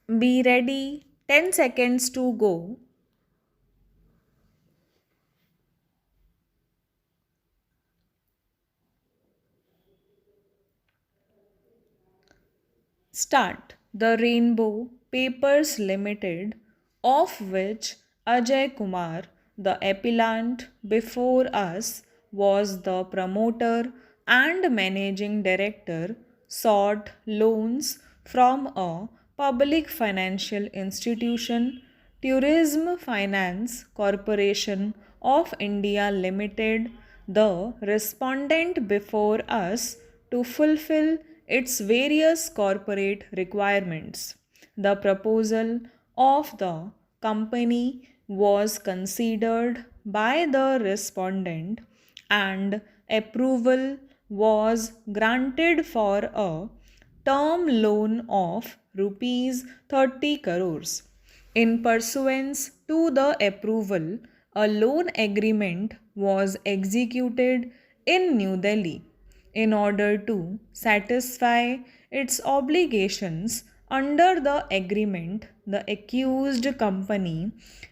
Be ready, 10 seconds to go. Start. The Rainbow Papers Limited, of which Ajay Kumar, the appellant before us, was the promoter and managing director, sought loans from a public financial institution, Tourism Finance Corporation of India Limited, the respondent before us, to fulfill its various corporate requirements. The proposal of the company was considered by the respondent and approval was granted for a term loan of rupees 30 crores. In pursuance to the approval, a loan agreement was executed in New Delhi. In order to satisfy its obligations under the agreement, the accused company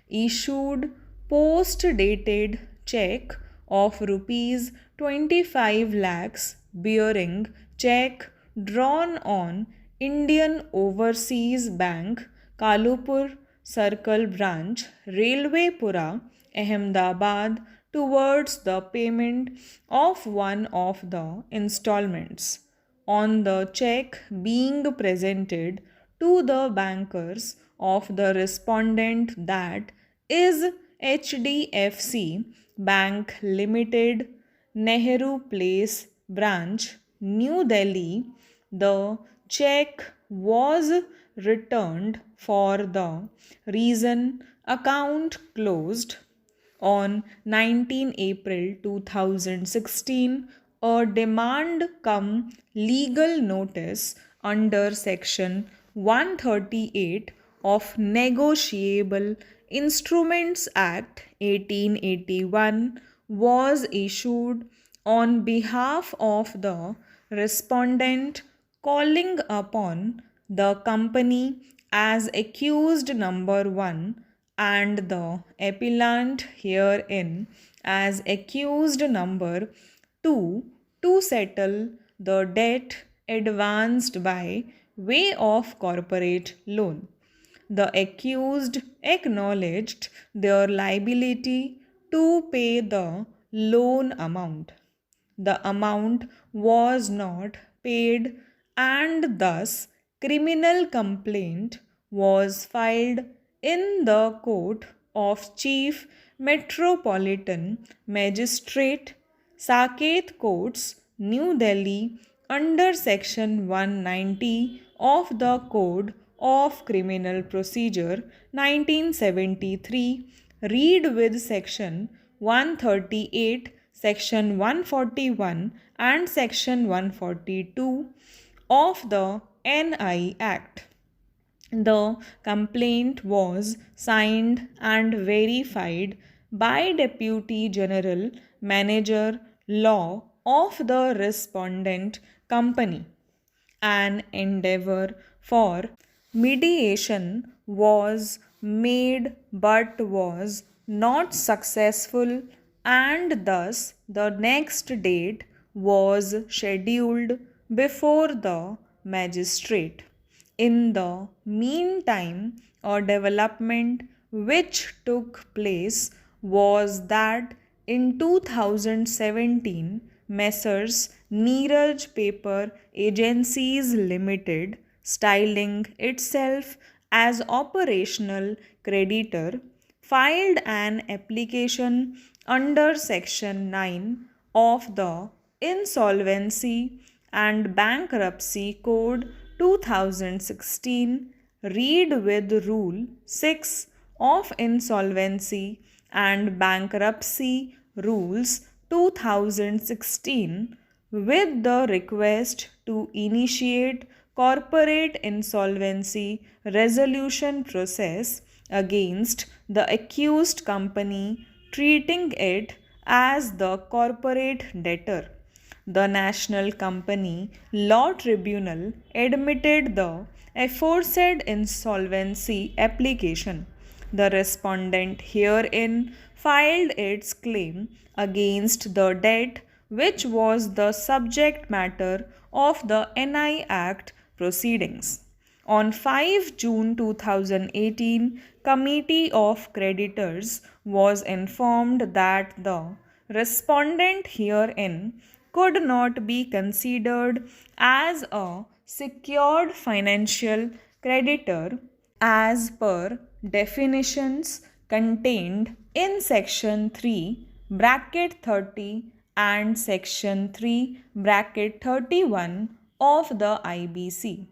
issued post dated check of rupees 25 lakhs bearing check drawn on Indian Overseas Bank, Kalupur Circle Branch, Railwaypura, Ahmedabad, towards the payment of one of the installments. On the check being presented to the bankers of the respondent, that is HDFC Bank Limited, Nehru Place Branch, New Delhi, the check was returned for the reason account closed. On 19 April 2016, a demand cum legal notice under Section 138 of Negotiable Instruments Act 1881 was issued on behalf of the respondent, calling upon the company as accused number 1 and the appellant herein as accused number 2 to settle the debt advanced by way of corporate loan. The accused acknowledged their liability to pay the loan amount. The amount was not paid, and thus criminal complaint was filed in the Court of Chief Metropolitan Magistrate, Saket Courts, New Delhi, under Section 190 of the Code of Criminal Procedure 1973, read with Section 138, Section 141 and Section 142 of the NI Act. The complaint was signed and verified by Deputy General Manager Law of the respondent company. An endeavor for mediation was made but was not successful, and thus the next date was scheduled before the magistrate. In the meantime, a development which took place was that in 2017, Messrs. Neeraj Paper Agencies Limited, styling itself as operational creditor, filed an application under Section 9 of the Insolvency and Bankruptcy Code 2016, read with Rule 6 of Insolvency and Bankruptcy Rules 2016, with the request to initiate corporate insolvency resolution process against the accused company, treating it as the corporate debtor. The National Company Law Tribunal admitted the aforesaid insolvency application. The respondent herein filed its claim against the debt which was the subject matter of the NI Act proceedings. On 5 June 2018, Committee of Creditors was informed that the respondent herein could not be considered as a secured financial creditor as per definitions contained in section 3 bracket 30 and section 3 bracket 31 of the IBC.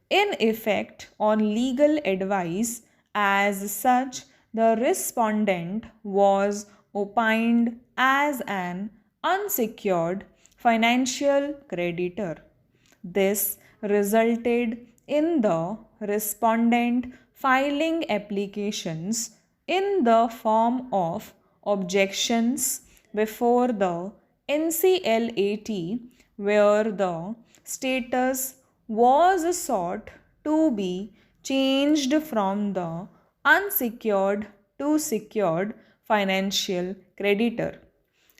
In effect, on legal advice as such, the respondent was opined as an unsecured financial creditor. This resulted in the respondent filing applications in the form of objections before the NCLAT, where the status was sought to be changed from the unsecured to secured financial creditor.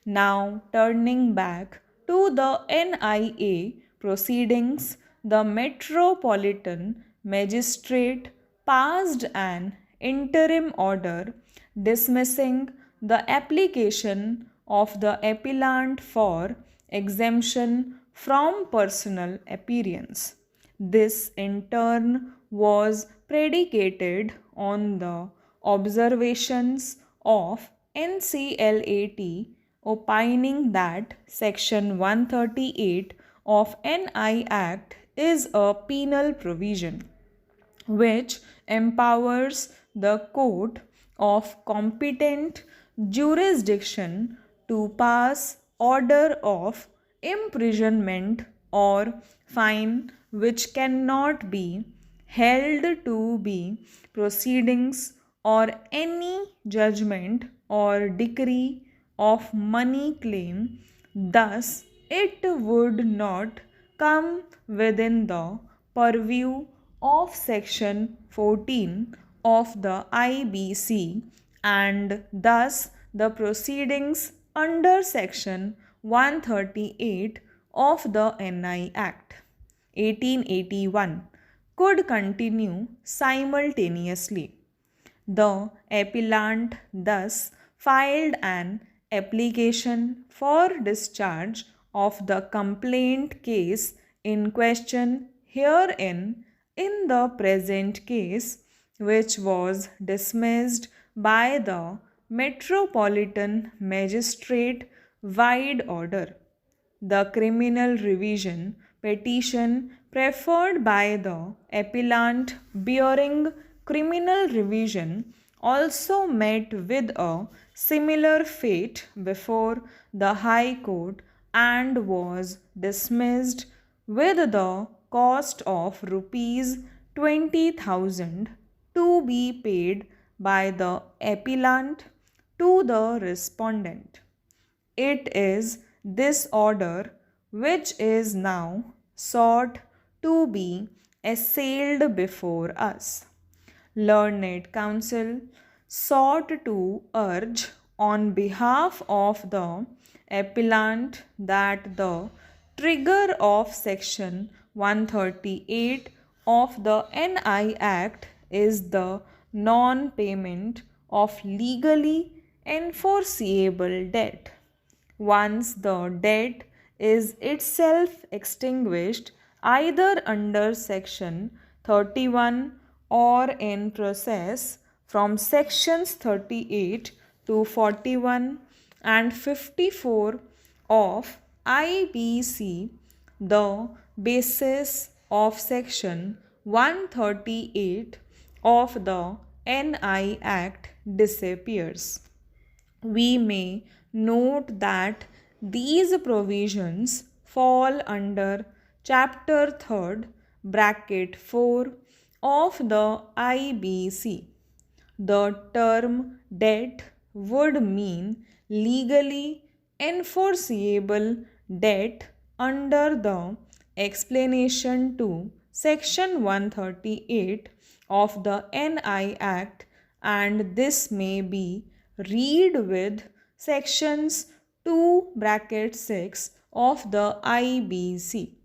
Now, turning back to the NIA proceedings, the Metropolitan Magistrate passed an interim order dismissing the application of the appellant for exemption from personal appearance. This in turn was predicated on the observations of NCLAT opining that Section 138 of NI Act is a penal provision which empowers the court of competent jurisdiction to pass order of imprisonment or fine which cannot be held to be proceedings or any judgment or decree of money claim. Thus, it would not come within the purview of section 14 of the IBC, and thus the proceedings under section 138 of the NI Act 1881 could continue simultaneously. The appellant thus filed an application for discharge of the complaint case in question herein in the present case, which was dismissed by the Metropolitan Magistrate wide order. The criminal revision petition preferred by the appellant bearing criminal revision also met with a similar fate before the High Court and was dismissed with the cost of rupees 20,000 to be paid by the appellant to the respondent. It is this order which is now sought to be assailed before us. Learned counsel sought to urge on behalf of the appellant that the trigger of section 138 of the NI Act is the non-payment of legally enforceable debt. Once the debt is itself extinguished either under section 31 or in process from sections 38 to 41 and 54 of IBC, the basis of section 138 of the NI Act disappears. We may note that these provisions fall under chapter 3 bracket 4 of the IBC. The term debt would mean legally enforceable debt under the explanation to Section 138 of the NI Act, and this may be read with Sections 2(6) of the IBC.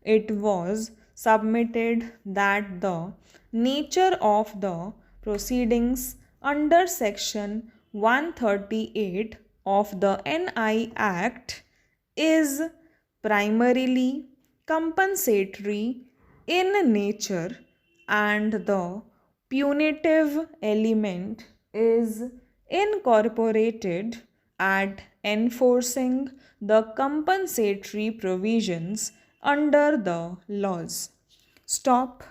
It was submitted that the nature of the proceedings under Section 138 of the NI Act is primarily compensatory in nature, and the punitive element is incorporated at enforcing the compensatory provisions under the laws. Stop.